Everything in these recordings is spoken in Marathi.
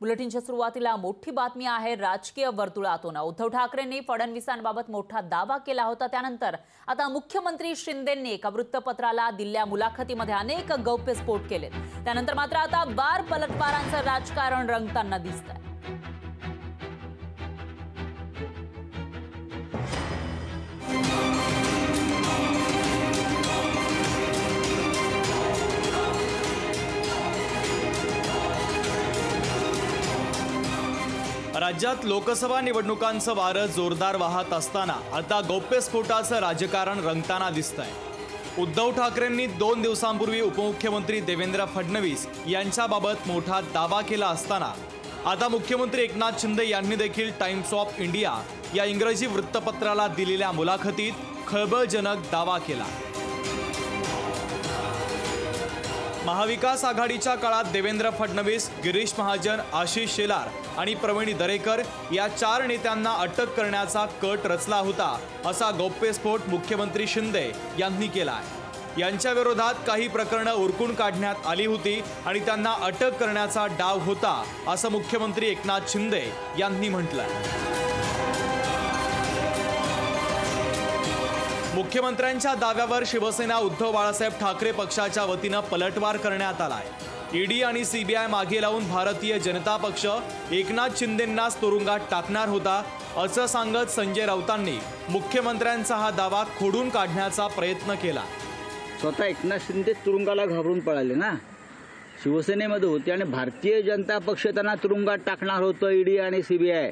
बुलेटिनच्या सुरुवातीला मोठी बातमी आहे राजकीय वर्तुळातून। उद्धव ठाकरेंनी फडणवीसांबाबत मोठा दावा केला होता, त्यानंतर आता मुख्यमंत्री शिंदेंनी एका वृत्तपत्राला दिलेल्या मुलाखतीमध्ये अनेक गौप्यस्फोट केलेत। त्यानंतर मात्र आता वार पलटवारांचं राजकारण रंगताना दिसतंय। राज्यात लोकसभा निवडणुकांचं वारं जोरदार वाहत असताना आता गौप्यस्फोटाचं राजकारण रंगताना दिसतंय। उद्धव ठाकरेंनी 2 दिवसांपूर्वी उपमुख्यमंत्री देवेंद्र फडणवीस यांच्याबाबत मोठा दावा केला असताना आता मुख्यमंत्री एकनाथ शिंदे यांनी देखील टाइम्स ऑफ इंडिया या इंग्रजी वृत्तपत्राला दिलेल्या मुलाखतीत खळबळजनक दावा केला। महाविकास आघाडीच्या काळात देवेंद्र फडणवीस, गिरीश महाजन, आशिष शेलार आणि प्रवीण दरेकर या 4 नेत्यांना अटक करण्याचा कट रचला होता, असा गौप्यस्फोट मुख्यमंत्री शिंदे यांनी केलाय। यांच्या विरोधात काही प्रकरणं उरकून काढण्यात आली होती आणि त्यांना अटक करण्याचा डाव होता, असं मुख्यमंत्री एकनाथ शिंदे यांनी म्हटलंय। मुख्यमंत्र्यांच्या दाव्यावर शिवसेना उद्धव बाळासाहेब ठाकरे पक्षाच्या वतीनं पलटवार करण्यात आलाय। ईडी आणि सीबीआय मागे लावून भारतीय जनता पक्ष एकनाथ शिंदेंनाच तुरुंगात टाकणार होता, असं सांगत संजय राऊतांनी मुख्यमंत्र्यांचा हा दावा खोडून काढण्याचा प्रयत्न केला। स्वतः एकनाथ शिंदे तुरुंगाला घाबरून पळाले ना, शिवसेनेमध्ये होते आणि भारतीय जनता पक्ष त्यांना तुरुंगात टाकणार होतं। ईडी आणि सीबीआय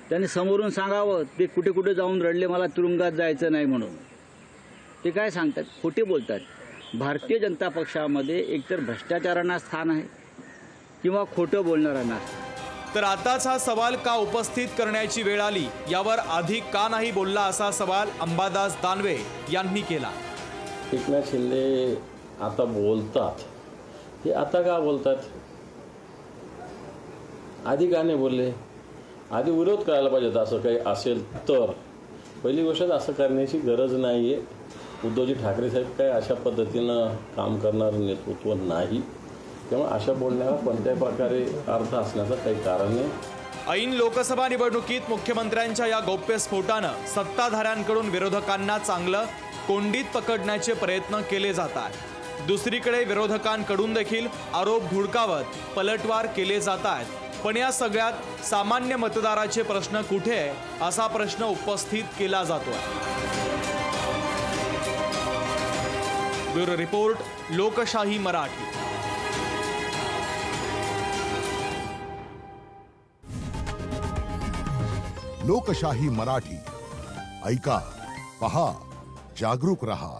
त्यांनी समोरून सांगावं, ते कुठे कुठे जाऊन रडले मला तुरुंगात जायचं नाही म्हणून। ते काय सांगतात, खोटे बोलतात। भारतीय जनता पक्षामध्ये एकतर भ्रष्टाचारांना स्थान आहे किंवा खोटं बोलणाऱ्यांना। तर आताच हा सवाल का उपस्थित करण्याची वेळ आली, यावर आधी का नाही बोलला, असा सवाल अंबादास दानवे यांनी केला। एकनाथ शिंदे आता बोलतात, हे आता का बोलतात? आधी का नाही बोलले? आधी विरोध करायला पाहिजे। असं काही असेल तर पहिली गोष्ट असं करण्याची गरज नाही आहे। उद्धवजी ठाकरे साहेब काय अशा पद्धतीनं काम करणारं नेतृत्व नाही, त्यामुळे अशा बोलण्याला कोणत्याही प्रकारे अर्थ असण्याचं काही कारण नाही। ऐन लोकसभा निवडणुकीत मुख्यमंत्र्यांच्या या गौप्यस्फोटानं सत्ताधाऱ्यांकडून विरोधकांना चांगलं कोंडीत पकडण्याचे प्रयत्न केले जात आहेत। दुसरीकडे विरोधकांकडून देखील आरोप धुडकावत पलटवार केले जात आहेत। पण या सगळ्यात सामान्य मतदाराचे प्रश्न कुठे आहे, असा प्रश्न उपस्थित केला जातोय। ब्युरो रिपोर्ट, लोकशाही मराठी। लोकशाही मराठी ऐका, पहा, जागरूक रहा।